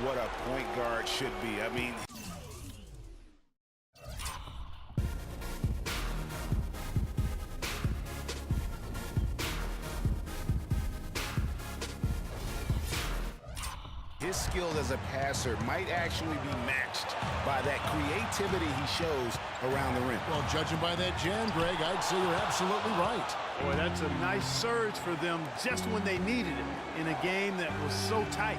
what a point guard should be. I mean, his skill as a passer might actually be matched by that creativity he shows around the rim. Well, judging by that jam, Greg, I'd say you're absolutely right. Boy, that's a nice surge for them just when they needed it in a game that was so tight.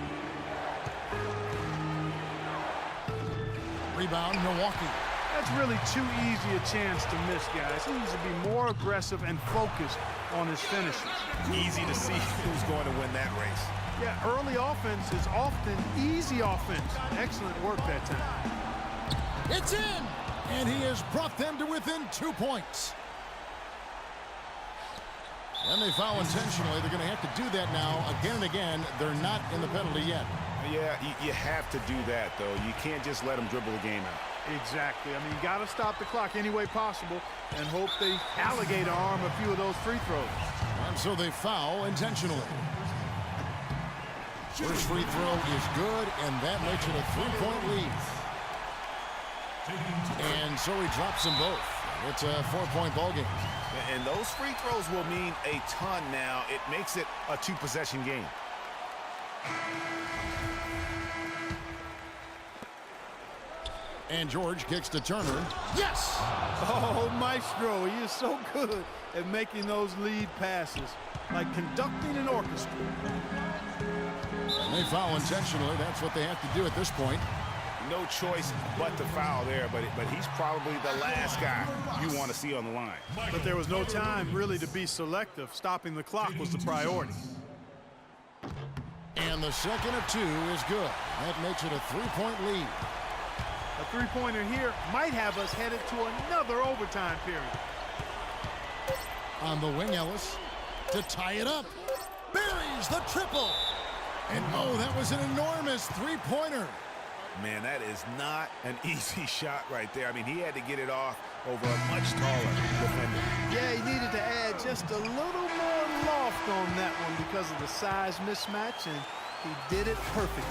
Rebound, Milwaukee. That's really too easy a chance to miss, guys. He needs to be more aggressive and focused on his finishes. Easy to see who's going to win that race. Yeah, early offense is often easy offense. Excellent work that time. It's in! And he has brought them to within 2 points. And they foul intentionally. They're going to have to do that now again and again. They're not in the penalty yet. Yeah, you have to do that, though. You can't just let them dribble the game out. Exactly. I mean, you got to stop the clock any way possible and hope they alligator arm a few of those free throws. And so they foul intentionally. First free throw is good, and that makes it a 3-point lead. And so he drops them both. It's a 4-point ball game. And those free throws will mean a ton now. It makes it a 2-possession game. And George kicks to Turner. Yes! Oh, Maestro, he is so good at making those lead passes, like conducting an orchestra. And they foul intentionally. That's what they have to do at this point. No choice but to foul there, but he's probably the last guy you want to see on the line. But there was no time really to be selective. Stopping the clock was the priority. And the second of 2 is good. That makes it a 3-point lead. A three-pointer here might have us headed to another overtime period. On the wing, Ellis to tie it up. Buries the triple. And oh, that was an enormous three-pointer. Man, that is not an easy shot right there. I mean, he had to get it off over a much taller defender. Yeah, he needed to add just a little more loft on that one because of the size mismatch, and he did it perfectly.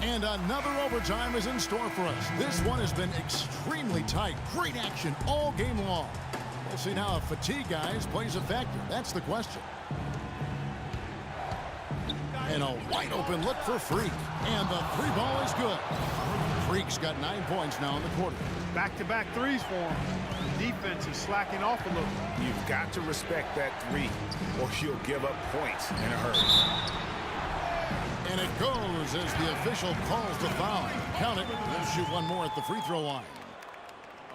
And another overtime is in store for us. This one has been extremely tight. Great action all game long. We'll see now if fatigue, guys, plays a factor. That's the question. And a wide open look for Freak. And the 3-ball is good. Freak's got 9 points now in the quarter. Back-to-back threes for him. The defense is slacking off a little. You've got to respect that 3, or you'll give up points in a hurry. And it goes as the official calls the foul. Count it. They'll shoot one more at the free throw line.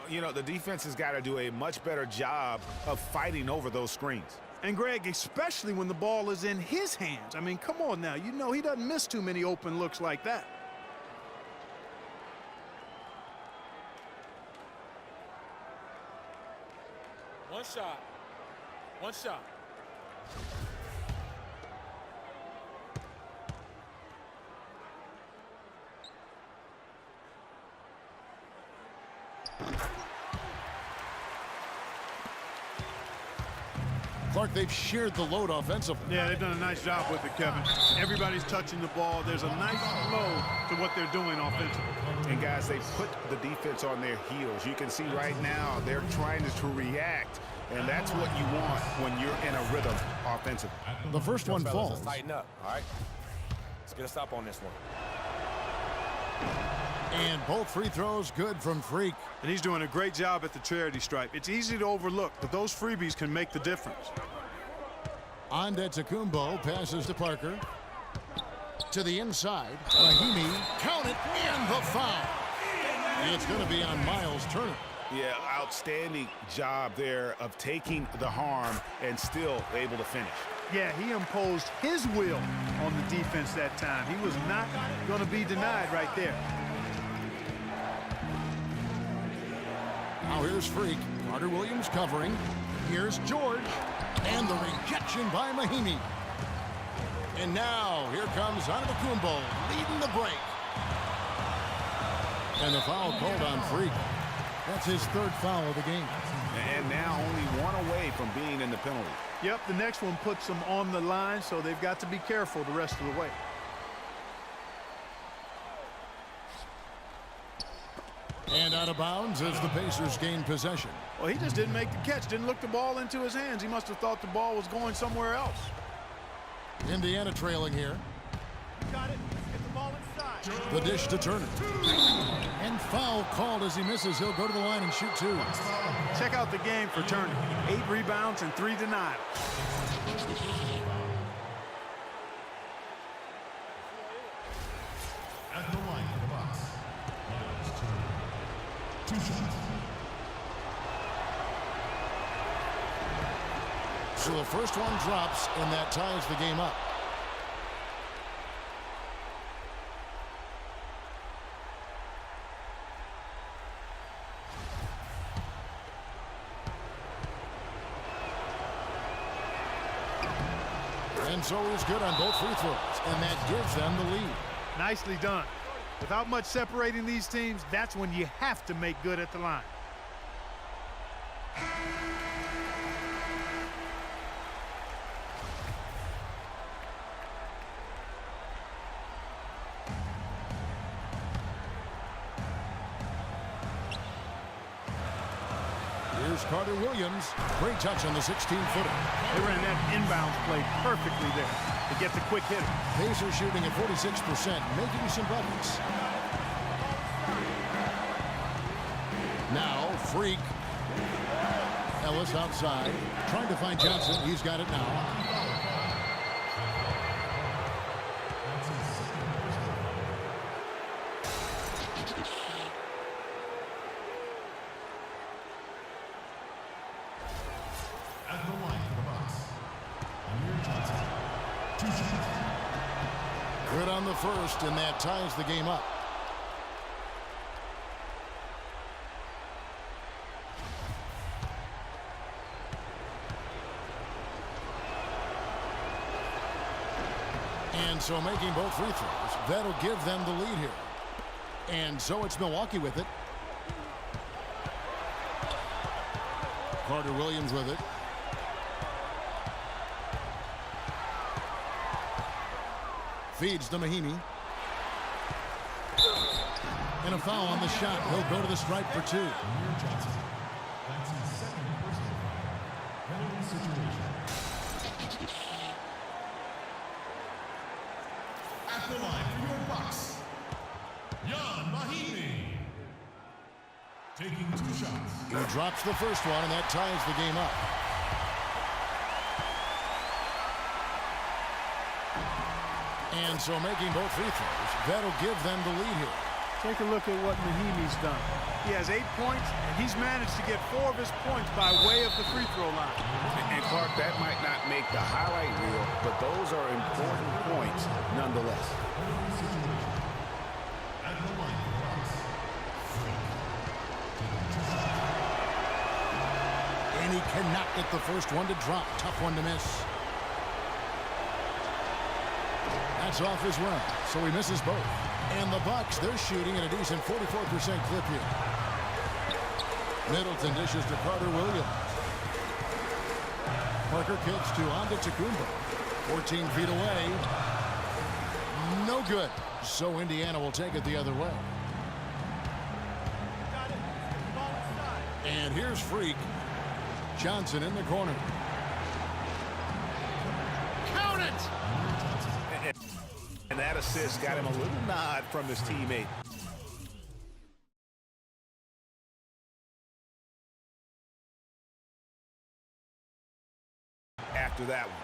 You know, the defense has got to do a much better job of fighting over those screens. And, Greg, especially when the ball is in his hands. I mean, come on now. You know he doesn't miss too many open looks like that. One shot. One shot. Clark, they've shared the load offensively. Yeah, they've done a nice job with it, Kevin. Everybody's touching the ball. There's a nice flow to what they're doing offensively. And, guys, they put the defense on their heels. You can see right now they're trying to react, and that's what you want when you're in a rhythm offensively. The first one falls. Let's tighten up, all right? Let's get a stop on this one. And both free throws good from Freak. And he's doing a great job at the charity stripe. It's easy to overlook, but those freebies can make the difference. Antetokounmpo passes to Parker. To the inside. Mahimi. Count it. And the foul. It's going to be on Miles Turner. Yeah, outstanding job there of taking the harm and still able to finish. Yeah, he imposed his will on the defense that time. He was not going to be denied right there. Now here's Freak. Carter Williams covering. Here's George. And the rejection by Mahimi. And now here comes Antetokounmpo leading the break. And the foul called on Freak. That's his third foul of the game. And now only one away from being in the penalty. Yep, the next one puts them on the line, so they've got to be careful the rest of the way. And out of bounds as the Pacers gain possession. Well, he just didn't make the catch, didn't look the ball into his hands. He must have thought the ball was going somewhere else. Indiana trailing here. Got it. Get the ball inside. The dish to Turner. And foul called as he misses. He'll go to the line and shoot 2. Check out the game for Turner. 8 rebounds and 3 denials. At the line for the Bucks. 2 shots. So the first one drops, and that ties the game up. And so he's good on both free throws, and that gives them the lead. Nicely done. Without much separating these teams, that's when you have to make good at the line. Here's Carter Williams. Great touch on the 16-footer. They ran that inbounds play perfectly there to get the quick hitter. Pacers shooting at 46%, making some buckets. Now, Freak. Ellis outside, trying to find Johnson. He's got it now. At the line for the Bucks. Amir Johnson. 2 shots. Good on the first, and that ties the game up. And so making both free throws, that'll give them the lead here. And so it's Milwaukee with it. Carter Williams with it. Feeds to Mahinmi. And a foul on the shot. He'll go to the stripe for 2. Johnson. That's his second personal penalty situation. At the line for your Bucks, Ian Mahinmi. Taking 2 shots. He drops the first one, and that ties the game up. And so making both free throws, that'll give them the lead here. Take a look at what Mahinmi's done. He has 8 points, and he's managed to get 4 of his points by way of the free throw line. And Clark, that might not make the highlight reel, but those are important points nonetheless. And he cannot get the first one to drop. Tough one to miss. That's off his run, so he misses both. And the Bucks, they're shooting at a decent 44% clip here. Middleton dishes to Carter Williams. Parker kicks to Antetokounmpo. 14 feet away. No good. So Indiana will take it the other way. And here's Freak. Johnson in the corner. Count it! And that assist got him a little nod from his teammate. After that one.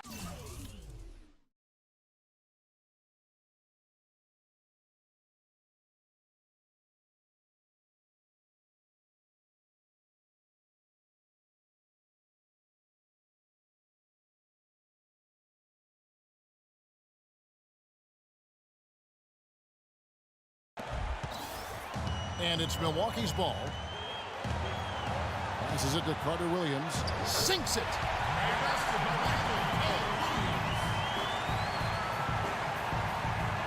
And it's Milwaukee's ball. Passes it to Carter Williams. Sinks it.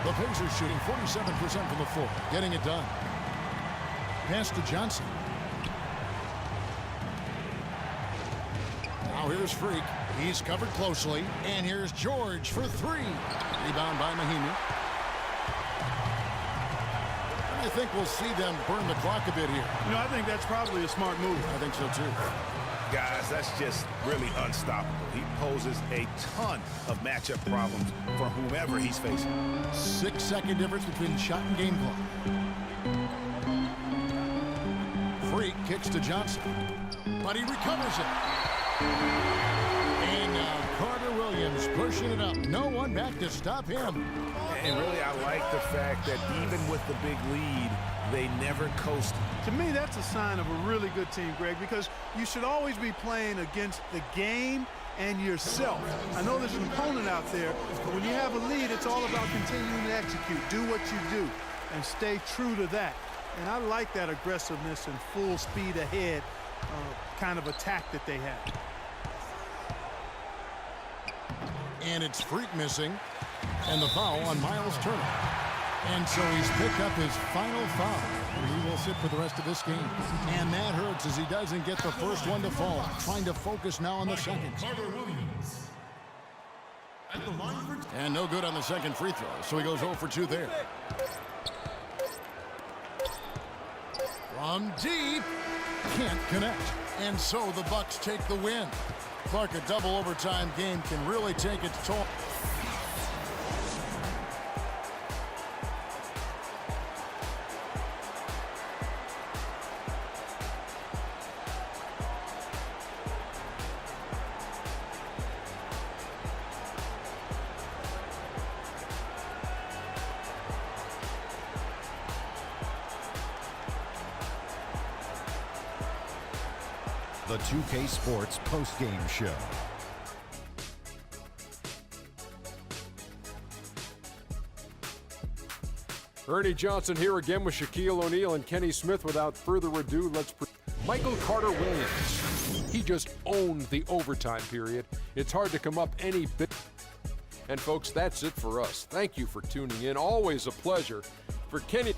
The Pacers shooting 47% from the floor. Getting it done. Pass to Johnson. Now here's Freak. He's covered closely, and here's George for three. Rebound by Mahinmi. I think we'll see them burn the clock a bit here. You know, I think that's probably a smart move. I think so, too. Guys, that's just really unstoppable. He poses a ton of matchup problems for whomever he's facing. 6-second difference between shot and game clock. Freak kicks to Johnson, but he recovers it. And now Carter Williams pushing it up. No one back to stop him. And really, I like the fact that even with the big lead, they never coast. To me, that's a sign of a really good team, Greg, because you should always be playing against the game and yourself. I know there's an opponent out there, but when you have a lead, it's all about continuing to execute. Do what you do and stay true to that. And I like that aggressiveness and full speed ahead kind of attack that they have. And it's Freak missing, and the foul on Miles Turner. And so he's picked up his final foul. He will sit for the rest of this game. And that hurts as he doesn't get the first one to fall. Trying to focus now on the second. And no good on the second free throw, so he goes 0 for 2 there. From deep, can't connect. And so the Bucks take the win. Clark, a double overtime game can really take its toll. The 2K Sports post-game show. Ernie Johnson here again with Shaquille O'Neal and Kenny Smith. Without further ado, Michael Carter Williams. He just owned the overtime period. It's hard to come up any bit. And folks, that's it for us. Thank you for tuning in. Always a pleasure. For Kenny.